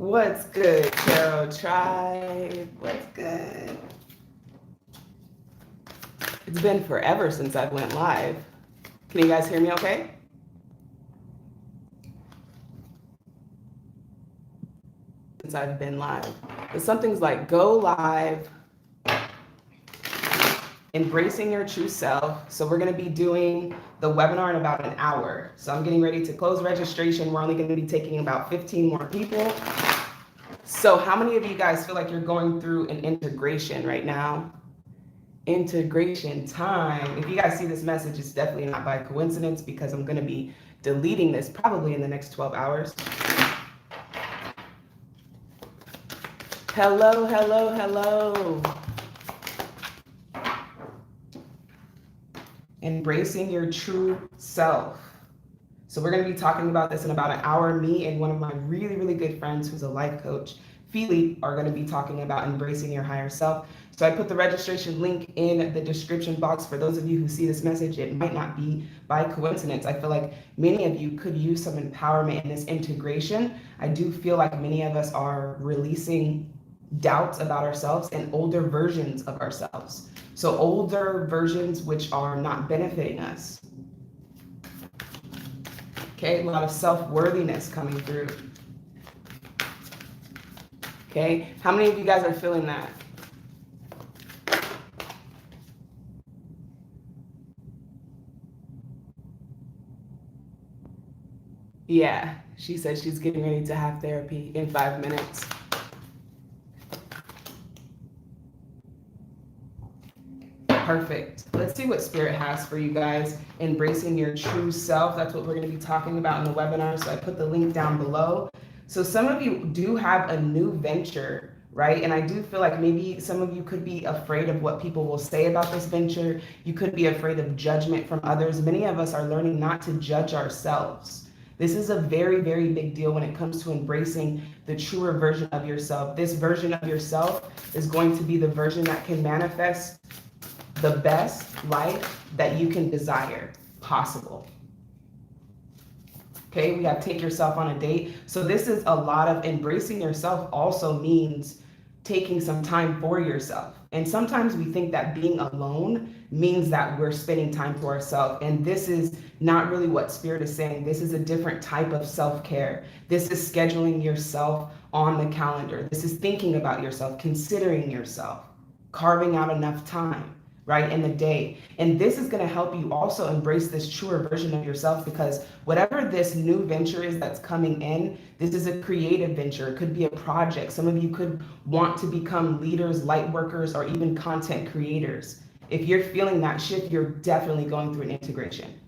What's good, Carol Tribe? What's good? It's been forever since I went live. Can you guys hear me okay? Since I've been live. But something's like go live, embracing your true self. So we're going to be doing the webinar in about an hour. So I'm getting ready to close registration. We're only going to be taking about 15 more people. So how many of you guys feel like you're going through an integration right now? Integration time. If you guys see this message, it's definitely not by coincidence because I'm going to be deleting this probably in the next 12 hours. Hello, hello, hello. Embracing your true self. So we're going to be talking about this in about an hour. Me and one of my really, really good friends who's a life coach, Philly, are going to be talking about embracing your higher self. So I put the registration link in the description box. For those of you who see this message, it might not be by coincidence. I feel like many of you could use some empowerment in this integration. I do feel like many of us are releasing doubts about ourselves and older versions of ourselves. So older versions which are not benefiting us. Okay, a lot of self-worthiness coming through. Okay, how many of you guys are feeling that? Yeah, she said she's getting ready to have therapy in 5 minutes. Perfect. Let's see what Spirit has for you guys. Embracing your true self. That's what we're going to be talking about in the webinar. So I put the link down below. So some of you do have a new venture, right? And I do feel like maybe some of you could be afraid of what people will say about this venture. You could be afraid of judgment from others. Many of us are learning not to judge ourselves. This is a very, very big deal when it comes to embracing the truer version of yourself. This version of yourself is going to be the version that can manifest the best life that you can desire possible. Okay, we have take yourself on a date. So this is a lot of embracing yourself also means taking some time for yourself. And sometimes we think that being alone means that we're spending time for ourselves. And this is not really what Spirit is saying. This is a different type of self-care. This is scheduling yourself on the calendar. This is thinking about yourself, considering yourself, carving out enough time, right, in the day. And this is going to help you also embrace this truer version of yourself, because whatever this new venture is that's coming in, this is a creative venture. It could be a project. Some of you could want to become leaders, light workers, or even content creators. If you're feeling that shift, you're definitely going through an integration.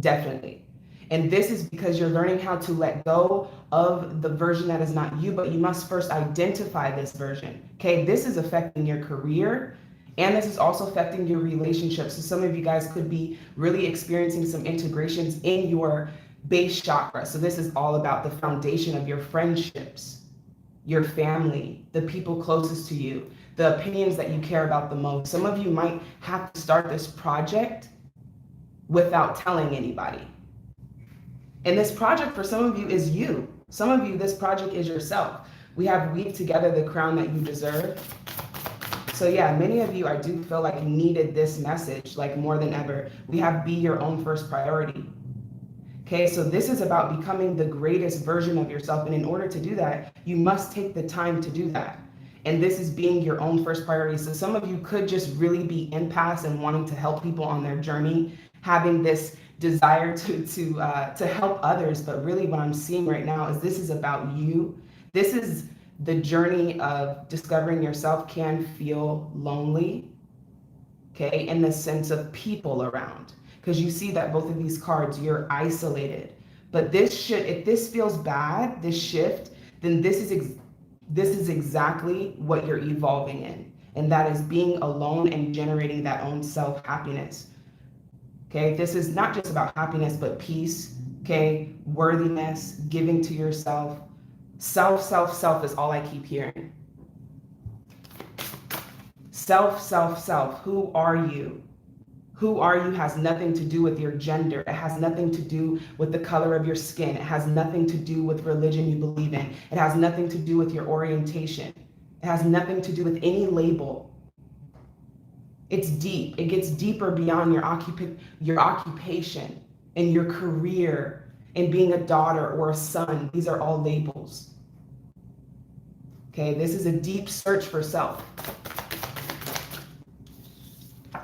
Definitely. And this is because you're learning how to let go of the version that is not you, but you must first identify this version. Okay, this is affecting your career. And this is also affecting your relationships. So some of you guys could be really experiencing some integrations in your base chakra. So this is all about the foundation of your friendships, your family, the people closest to you, the opinions that you care about the most. Some of you might have to start this project without telling anybody. And this project for some of you is you. Some of you, this project is yourself. We have Weave Together the Crown That You Deserve. So yeah, many of you, I do feel like you needed this message like more than ever. We have Be Your Own First Priority. Okay, so this is about becoming the greatest version of yourself. And in order to do that, you must take the time to do that. And this is being your own first priority. So some of you could just really be empaths and wanting to help people on their journey, having this desire to help others. But really what I'm seeing right now is this is about you. This is the journey of discovering yourself can feel lonely, okay, in the sense of people around. Because you see that both of these cards, you're isolated. But this should, if this feels bad, this shift, then this is exactly what you're evolving in. And that is being alone and generating that own self-happiness. Okay, this is not just about happiness, but peace, okay, worthiness, giving to yourself. Self, self, self is all I keep hearing. Self, self, self. Who are you? Who are you has nothing to do with your gender. It has nothing to do with the color of your skin. It has nothing to do with religion you believe in. It has nothing to do with your orientation. It has nothing to do with any label. It's deep. It gets deeper beyond your occupation and your career and being a daughter or a son. These are all labels. Okay, this is a deep search for self.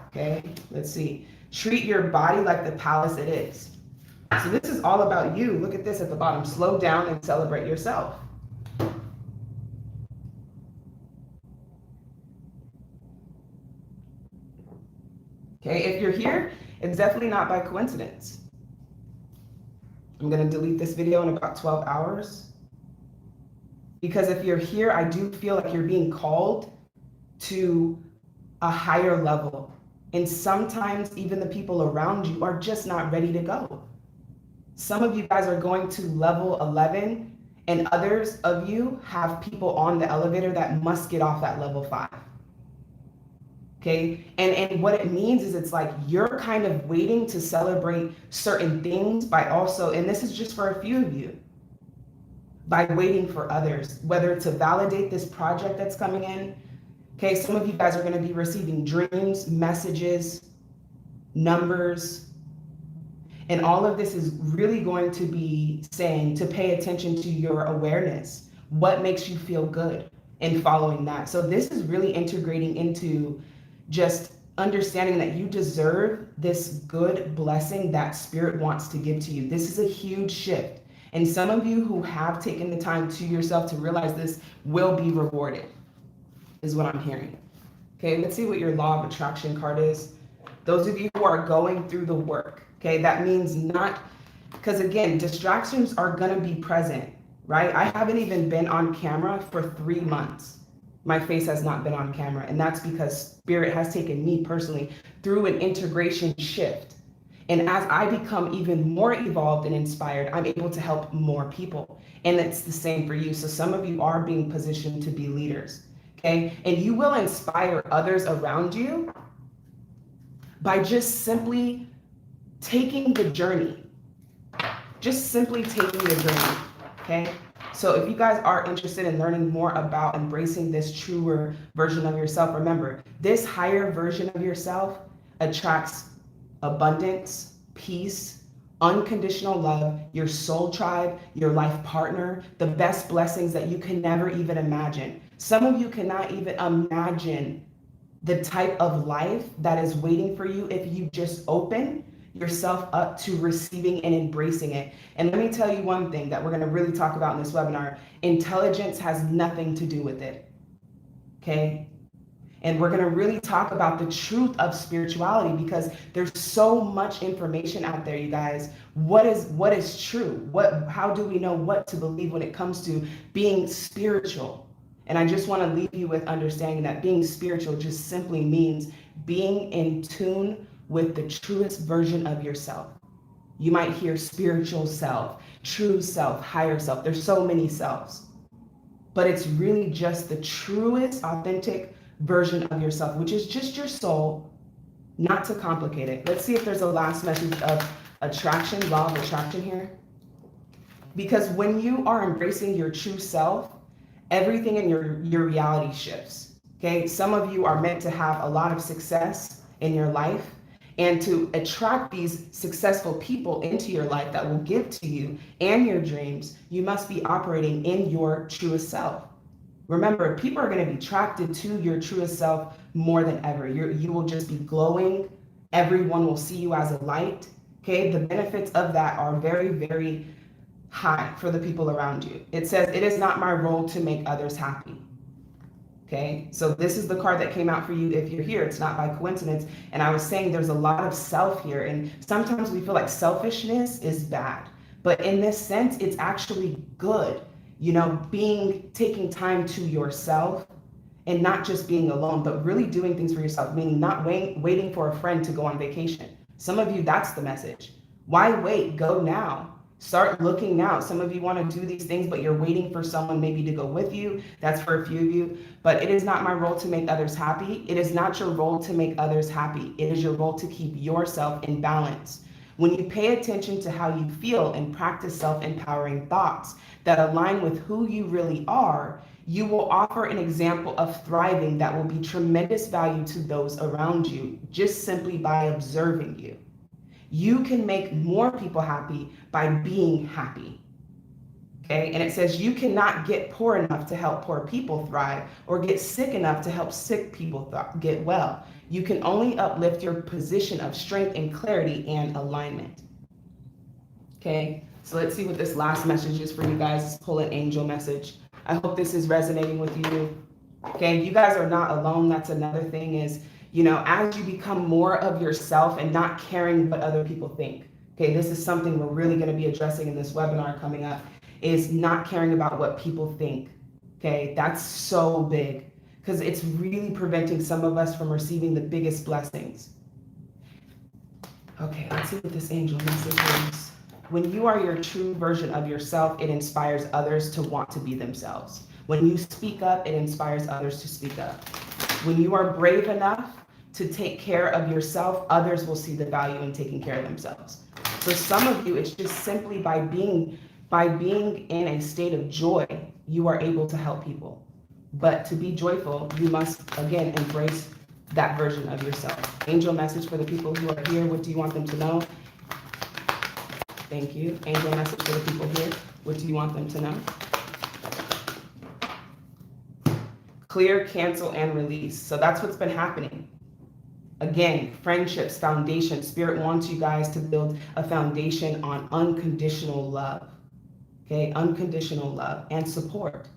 Okay, let's see. Treat your body like the palace it is. So this is all about you. Look at this at the bottom. Slow down and celebrate yourself. Okay, if you're here, it's definitely not by coincidence. I'm going to delete this video in about 12 hours. Because if you're here, I do feel like you're being called to a higher level. And sometimes even the people around you are just not ready to go. Some of you guys are going to level 11, and others of you have people on the elevator that must get off at level 5. Okay, and what it means is it's like you're kind of waiting to celebrate certain things by also, and this is just for a few of you, by waiting for others, whether to validate this project that's coming in. Okay, some of you guys are going to be receiving dreams, messages, numbers, and all of this is really going to be saying to pay attention to your awareness. What makes you feel good and following that. So this is really integrating into just understanding that you deserve this good blessing that Spirit wants to give to you. This is a huge shift. And some of you who have taken the time to yourself to realize this will be rewarded, is what I'm hearing. Okay, let's see what your law of attraction card is. Those of you who are going through the work, okay, that means not, because again, distractions are going to be present, right? I haven't even been on camera for 3 months. My face has not been on camera, and that's because Spirit has taken me personally through an integration shift. And as I become even more evolved and inspired, I'm able to help more people. And it's the same for you. So some of you are being positioned to be leaders, okay? And you will inspire others around you by just simply taking the journey. Just simply taking the journey, okay? So if you guys are interested in learning more about embracing this truer version of yourself, remember, this higher version of yourself attracts abundance, peace, unconditional love, your soul tribe, your life partner, the best blessings that you can never even imagine. Some of you cannot even imagine the type of life that is waiting for you if you just open yourself up to receiving and embracing it. And let me tell you one thing that we're going to really talk about in this webinar. Intelligence has nothing to do with it. Okay? And we're going to really talk about the truth of spirituality, because there's so much information out there, you guys. What is true? How do we know what to believe when it comes to being spiritual? And I just want to leave you with understanding that being spiritual just simply means being in tune with the truest version of yourself. You might hear spiritual self, true self, higher self. There's so many selves, but it's really just the truest, authentic version of yourself, which is just your soul, not to complicate it. Let's see if there's a last message of attraction, law of attraction here. Because when you are embracing your true self, everything in your reality shifts. Okay, some of you are meant to have a lot of success in your life, and to attract these successful people into your life that will give to you and your dreams, you must be operating in your truest self. Remember, people are going to be attracted to your truest self more than ever. You will just be glowing. Everyone will see you as a light. Okay, the benefits of that are very, very high for the people around you. It says, it is not my role to make others happy. Okay, so this is the card that came out for you if you're here. It's not by coincidence. And I was saying there's a lot of self here. And sometimes we feel like selfishness is bad. But in this sense, it's actually good. You know, taking time to yourself and not just being alone, but really doing things for yourself, meaning not waiting for a friend to go on vacation. Some of you, that's the message. Why wait? Go now. Start looking now. Some of you want to do these things, but you're waiting for someone maybe to go with you. That's for a few of you. But it is not my role to make others happy. It is not your role to make others happy. It is your role to keep yourself in balance. When you pay attention to how you feel and practice self-empowering thoughts that align with who you really are, you will offer an example of thriving that will be tremendous value to those around you, just simply by observing you. You can make more people happy by being happy. Okay, and it says you cannot get poor enough to help poor people thrive or get sick enough to help sick people get well. You can only uplift your position of strength and clarity and alignment. Okay, so let's see what this last message is for you guys. Let's pull an angel message. I hope this is resonating with you. Okay, you guys are not alone. That's another thing is, you know, as you become more of yourself and not caring what other people think. Okay, this is something we're really going to be addressing in this webinar coming up, is not caring about what people think. Okay, that's so big because it's really preventing some of us from receiving the biggest blessings. Okay, let's see what this angel message is. When you are your true version of yourself, it inspires others to want to be themselves. When you speak up, it inspires others to speak up. When you are brave enough to take care of yourself, others will see the value in taking care of themselves. For some of you, it's just simply by being in a state of joy, you are able to help people. But to be joyful, you must, again, embrace that version of yourself. Angel message for the people who are here. What do you want them to know? Thank you. Angel message for the people here. What do you want them to know? Clear, cancel, and release. So that's what's been happening. Again, friendships, foundation. Spirit wants you guys to build a foundation on unconditional love. Okay, unconditional love and support.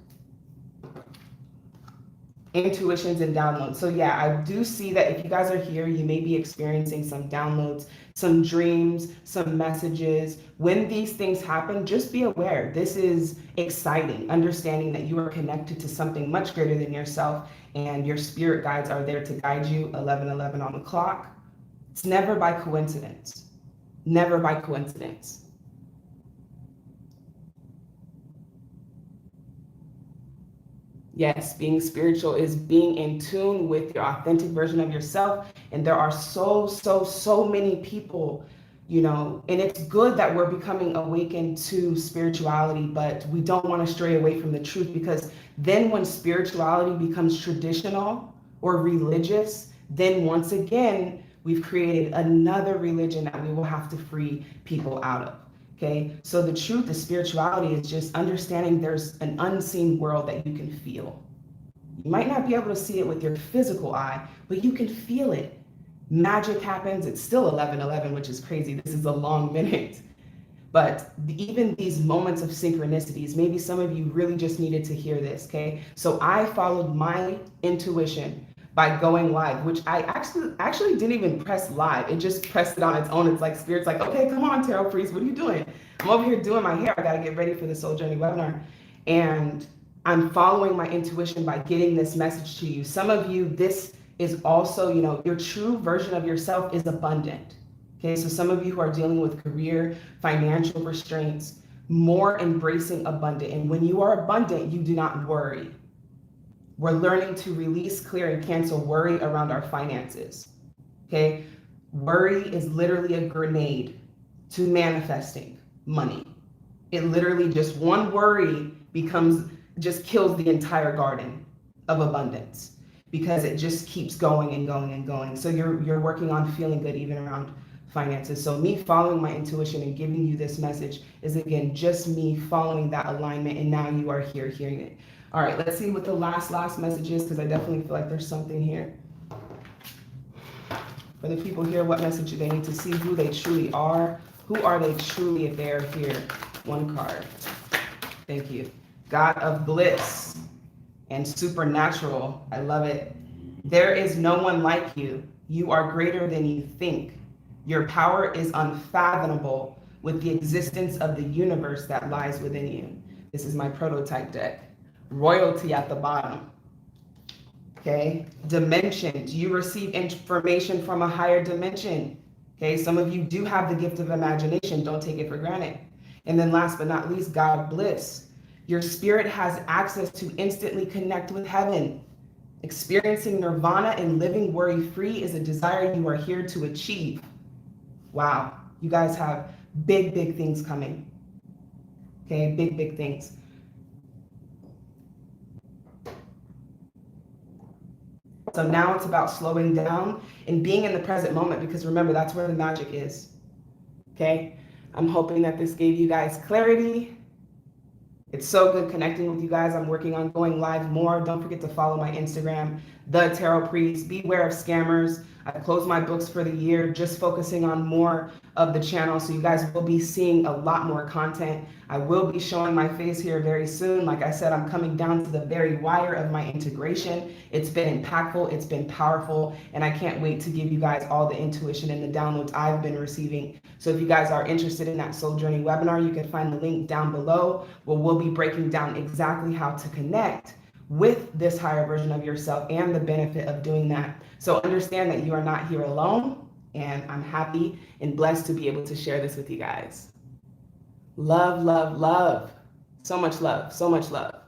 Intuitions and downloads. So yeah, I do see that if you guys are here, you may be experiencing some downloads, some dreams, some messages. When these things happen, just be aware. This is exciting, understanding that you are connected to something much greater than yourself and your spirit guides are there to guide you. 11:11 on the clock. It's never by coincidence. Never by coincidence. Yes, being spiritual is being in tune with your authentic version of yourself. And there are so many people, you know, and it's good that we're becoming awakened to spirituality, but we don't want to stray away from the truth, because then when spirituality becomes traditional or religious, then once again, we've created another religion that we will have to free people out of. Okay, so the truth of spirituality is just understanding there's an unseen world that you can feel. You might not be able to see it with your physical eye, but you can feel it. Magic happens. It's still 11:11, which is crazy. This is a long minute. But even these moments of synchronicities, maybe some of you really just needed to hear this, okay? So I followed my intuition by going live, which I actually didn't even press live. It just pressed it on its own. It's like Spirit's like, okay, come on, Tarot Priest, what are you doing? I'm over here doing my hair. I got to get ready for the Soul Journey webinar. And I'm following my intuition by getting this message to you. Some of you, this is also, you know, your true version of yourself is abundant. Okay, so some of you who are dealing with career, financial restraints, more embracing abundant. And when you are abundant, you do not worry. We're learning to release, clear, and cancel worry around our finances. Okay, worry is literally a grenade to manifesting money. It literally just one worry just kills the entire garden of abundance, because it just keeps going and going and going. So you're working on feeling good even around finances. So me following my intuition and giving you this message is, again, just me following that alignment, and now you are here hearing it. All right, let's see what the last message is, because I definitely feel like there's something here. For the people here, what message do they need to see? Who they truly are. Who are they truly if they are here? One card. Thank you. God of bliss and supernatural. I love it. There is no one like you. You are greater than you think. Your power is unfathomable with the existence of the universe that lies within you. This is my prototype deck. Royalty at the bottom. Okay, dimensions. You receive information from a higher dimension. Okay, some of you do have the gift of imagination. Don't take it for granted. And then last but not least, God of bliss. Your spirit has access to instantly connect with heaven. Experiencing nirvana and living worry-free is a desire you are here to achieve. Wow, you guys have big, big things coming. Okay, big, big things. So now it's about slowing down and being in the present moment, because remember, that's where the magic is. Okay, I'm hoping that this gave you guys clarity. It's so good connecting with you guys. I'm working on going live more. Don't forget to follow my Instagram, The Tarot Priest. Beware of scammers. I closed my books for the year, just focusing on more of the channel. So you guys will be seeing a lot more content. I will be showing my face here very soon. Like I said, I'm coming down to the very wire of my integration. It's been impactful, it's been powerful, and I can't wait to give you guys all the intuition and the downloads I've been receiving. So if you guys are interested in that Soul Journey webinar, you can find the link down below, where we'll be breaking down exactly how to connect with this higher version of yourself and the benefit of doing that. So understand that you are not here alone, and I'm happy and blessed to be able to share this with you guys. Love, love, love. So much love, so much love.